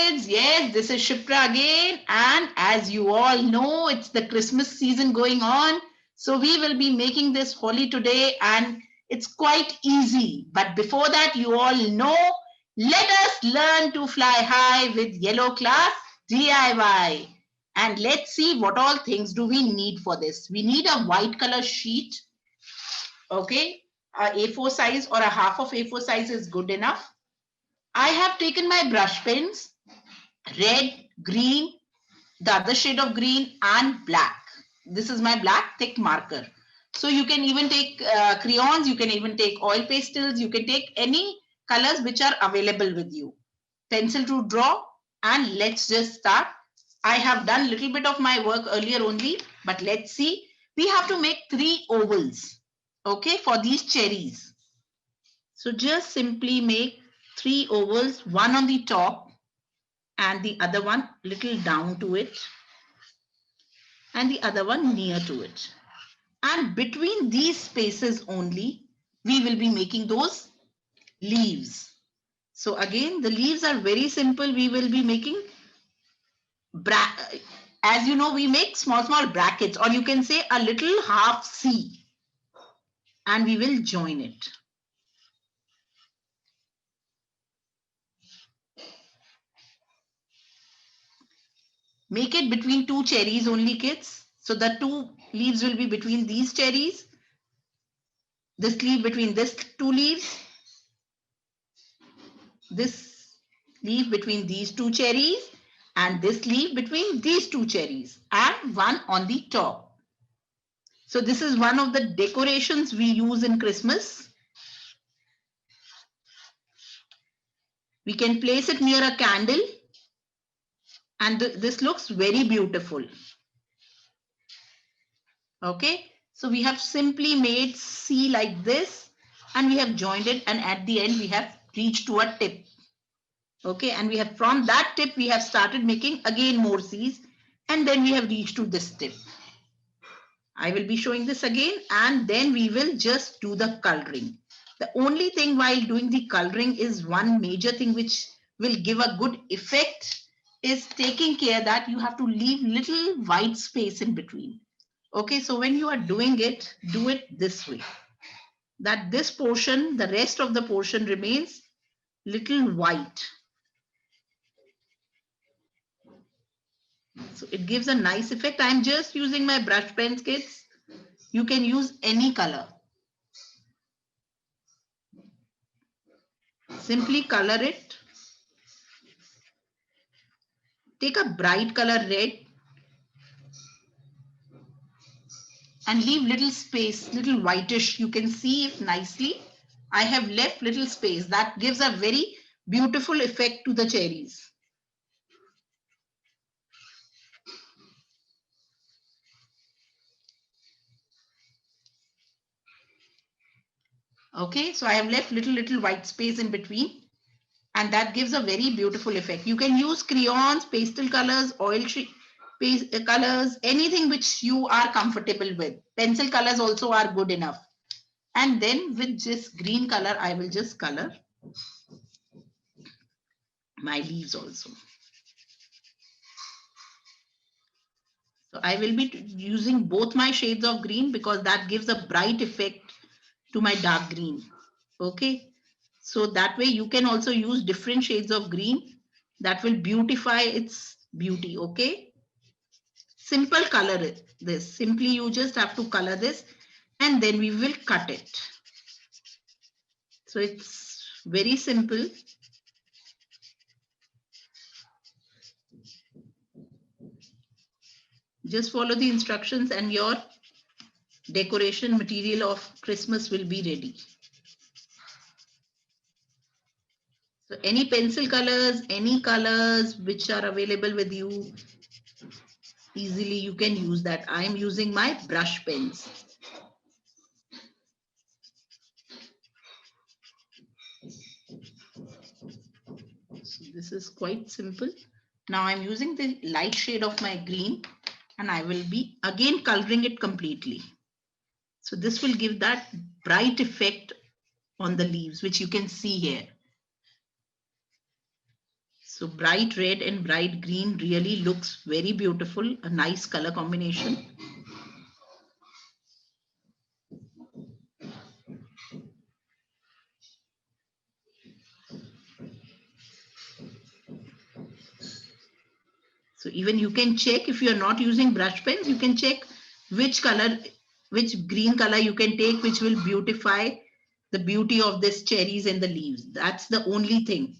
kids. Yes, this is Shipra again. And as you all know, it's the Christmas season going on. So we will be making this holly today and it's quite easy. But before that, you all know, let us learn to fly high with Yellow Class DIY. And let's see what all things do we need for this. We need a white color sheet. Okay, a A4 size or a half of A4 size is good enough. I have taken my brush pens, red, green, the other shade of green and black. This is my black thick marker. So you can even take crayons, you can even take oil pastels, you can take any colors which are available with you. Pencil to draw and let's just start. I have done a little bit of my work earlier only, but let's see. We have to make 3 ovals, okay, for these cherries. So just simply make 3 ovals, one on the top and the other one little down to it and the other one near to it. And between these spaces only, we will be making those leaves. So again, the leaves are very simple. We will be making, as you know, we make small brackets, or you can say a little half C, and we will join it. Make it between 2 cherries only, kids. So the 2 leaves will be between these cherries. This leaf between this 2 leaves. This leaf between these 2 cherries. And this leaf between these 2 cherries. And one on the top. So this is one of the decorations we use in Christmas. We can place it near a candle. And this looks very beautiful. Okay, so we have simply made C like this and we have joined it, and at the end we have reached to a tip. Okay, and we have from that tip we have started making again more C's, and then we have reached to this tip. I will be showing this again and then we will just do the coloring. The only thing while doing the coloring is one major thing which will give a good effect is taking care that you have to leave little white space in between. Okay, so when you are doing it, do it this way. That this portion, the rest of the portion remains little white. So it gives a nice effect. I'm just using my brush pens, kids. You can use any color. Simply color it. Take a bright color red and leave little space, little whitish. You can see it nicely. I have left little space. That gives a very beautiful effect to the cherries. Okay, so I have left little white space in between, and that gives a very beautiful effect. You can use crayons, pastel colors, oil colors, anything which you are comfortable with. Pencil colors also are good enough. And then with this green color, I will just color my leaves also. So I will be using both my shades of green because that gives a bright effect to my dark green. Okay, so that way you can also use different shades of green that will beautify its beauty. Okay, simple color this. Simply you just have to color this and then we will cut it. So it's very simple. Just follow the instructions and your decoration material of Christmas will be ready. So any pencil colors, any colors which are available with you, easily you can use that. I am using my brush pens. So this is quite simple. Now I'm using the light shade of my green and I will be again coloring it completely. So this will give that bright effect on the leaves, which you can see here. So bright red and bright green really looks very beautiful, a nice color combination. So even you can check, if you are not using brush pens, you can check which color, which green color you can take, which will beautify the beauty of this cherries and the leaves. That's the only thing.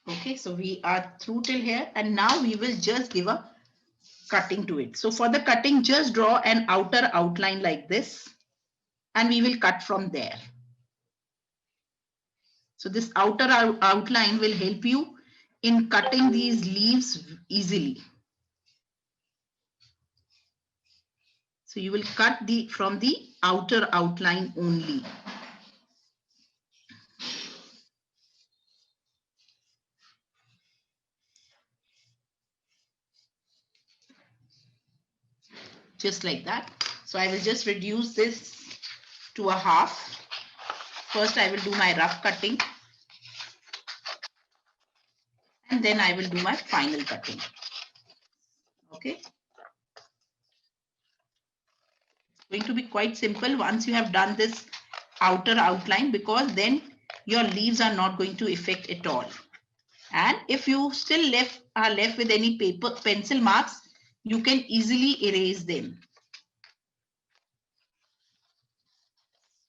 Okay, so we are through till here, and now we will just give a cutting to it. So for the cutting, just draw an outer outline like this, and we will cut from there. So this outer outline will help you in cutting these leaves easily. So you will cut from the outer outline only. Just like that. So I will just reduce this to a half. First I will do my rough cutting, and then I will do my final cutting. Okay. It's going to be quite simple once you have done this outer outline, because then your leaves are not going to affect at all. And if you still are left with any pencil marks, you can easily erase them.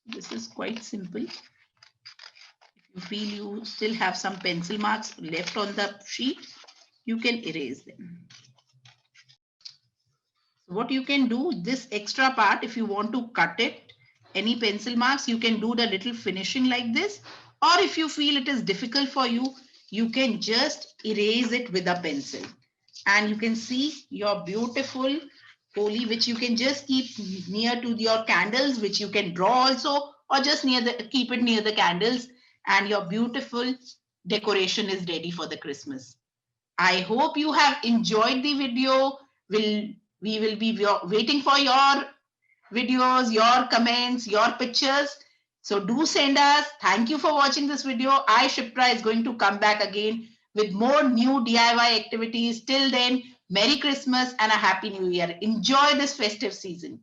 This is quite simple. If you feel you still have some pencil marks left on the sheet, you can erase them. What you can do, this extra part, if you want to cut it, any pencil marks, you can do the little finishing like this. Or if you feel it is difficult for you, you can just erase it with a pencil. And you can see your beautiful holy, which you can just keep near to your candles, which you can draw also, or just keep it near the candles, and your beautiful decoration is ready for the Christmas. I hope you have enjoyed the video. We will be waiting for your videos, your comments, your pictures. So do send us. Thank you for watching this video. I, Shipra, is going to come back again with more new DIY activities. Till then, Merry Christmas and a Happy New Year. Enjoy this festive season.